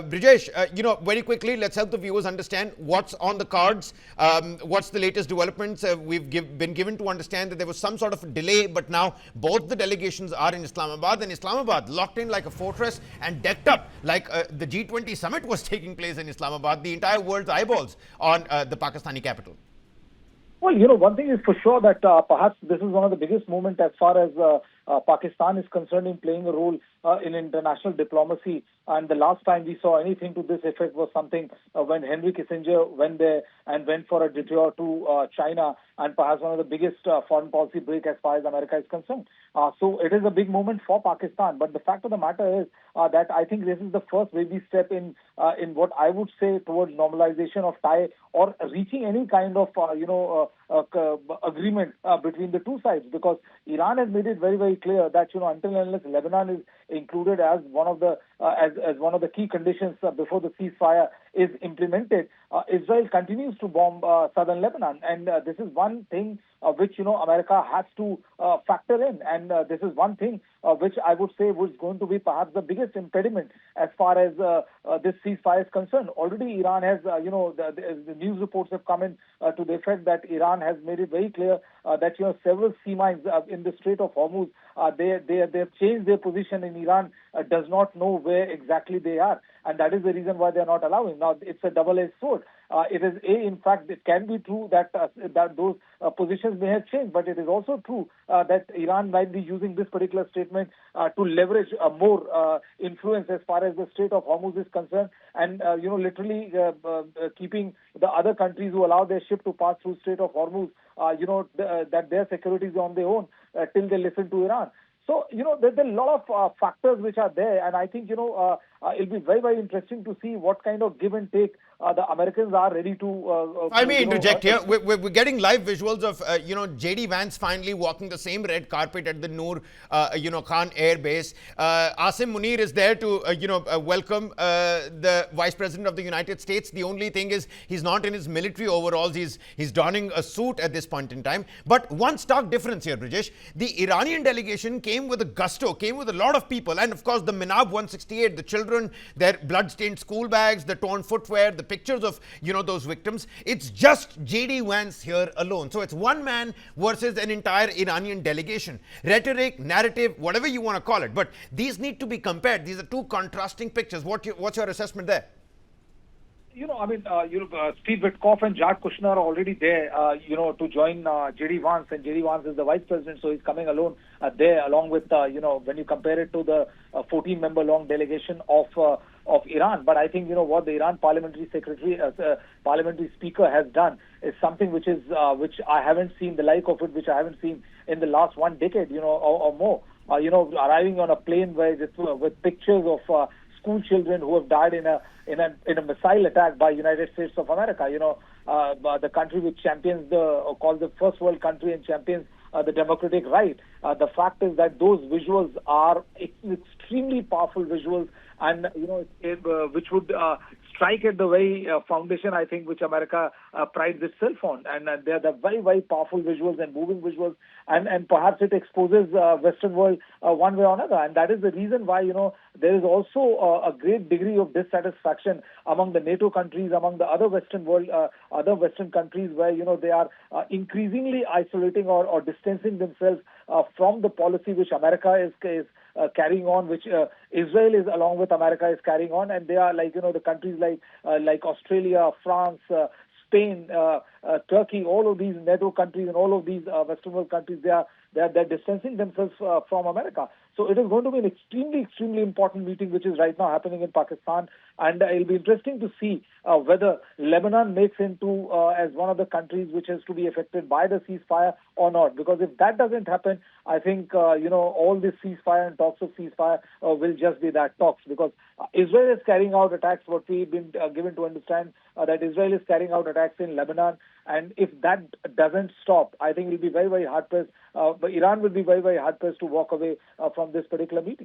Brijesh, very quickly, let's help the viewers understand what's on the cards. What's the latest developments? Been given to understand that there was some sort of a delay, but now both the delegations are in Islamabad, and Islamabad locked in like a fortress and decked up like the G20 summit was taking place in Islamabad. The entire world's eyeballs on the Pakistani capital. Well, one thing is for sure that perhaps this is one of the biggest moments as far as Pakistan is concerned in playing a role in international diplomacy. And the last time we saw anything to this effect was something when Henry Kissinger went there and went for a detour to China, and perhaps one of the biggest foreign policy break as far as America is concerned. So it is a big moment for Pakistan. But the fact of the matter is that I think this is the first baby step in what I would say towards normalization of tie or reaching any kind of agreement between the two sides, because Iran has made it very, very clear that until and unless Lebanon is included as one of the key conditions before the ceasefire is implemented, Israel continues to bomb southern Lebanon, and this is one thing which America has to factor in, and this is one thing which I would say was going to be perhaps the biggest impediment as far as this ceasefire is concerned. Already Iran has, the news reports have come in to the effect that Iran has made it very clear that several sea mines in the Strait of Hormuz, they have changed their position, in Iran does not know where exactly they are, and that is the reason why they are not allowing. Now it's a double-edged sword. It is in fact, it can be true that those positions may have changed, but it is also true that Iran might be using this particular statement to leverage more influence as far as the Strait of Hormuz is concerned, and literally keeping the other countries who allow their ship to pass through Strait of Hormuz, that their security is on their own till they listen to Iran. So, there's a lot of factors which are there, and I think, it'll be very, very interesting to see what kind of give and take the Americans are ready to... I may interject here. We're getting live visuals of, JD Vance finally walking the same red carpet at the Nur Khan Airbase. Asim Munir is there to, welcome the Vice President of the United States. The only thing is he's not in his military overalls. He's donning a suit at this point in time. But one stark difference here, Brijesh. The Iranian delegation came with a gusto, came with a lot of people. And of course, the Minab 168, the children, their blood-stained school bags, the torn footwear, the pictures of, those victims. It's just JD Vance here alone. So it's one man versus an entire Iranian delegation. Rhetoric, narrative, whatever you want to call it. But these need to be compared. These are two contrasting pictures. What's your assessment there? Steve Witkoff and Jared Kushner are already there, to join JD Vance, and JD Vance is the vice president, so he's coming alone there, along with, when you compare it to the 14-member long delegation of Iran. But I think, what the Iran parliamentary speaker has done is something which I haven't seen the like of it, which I haven't seen in the last one decade, or more. Arriving on a plane with pictures of school children who have died in a missile attack by United States of America. The country which champions called the first world country and champions the democratic right. The fact is that those visuals are extremely powerful visuals, and which would strike at the very foundation, I think, which America prides itself on. And they are the very, very powerful visuals and moving visuals, and perhaps it exposes Western world one way or another. And that is the reason why, there is also a great degree of dissatisfaction among the NATO countries, among the other Western world, other Western countries, where, they are increasingly isolating or distancing themselves from the policy which America is carrying on, which Israel is, along with America, is carrying on. And they are the countries like Australia, France, Spain, Turkey, all of these NATO countries and all of these Western world countries, they're distancing themselves from America. So it is going to be an extremely, extremely important meeting, which is right now happening in Pakistan. And it'll be interesting to see whether Lebanon makes into as one of the countries which has to be affected by the ceasefire or not. Because if that doesn't happen, I think, all this ceasefire and talks of ceasefire will just be that talks. Because Israel is carrying out attacks, what we've been given to understand, that Israel is carrying out attacks in Lebanon. And if that doesn't stop, I think it'll be very, very hard-pressed. But Iran will be very, very hard-pressed to walk away from this particular meeting.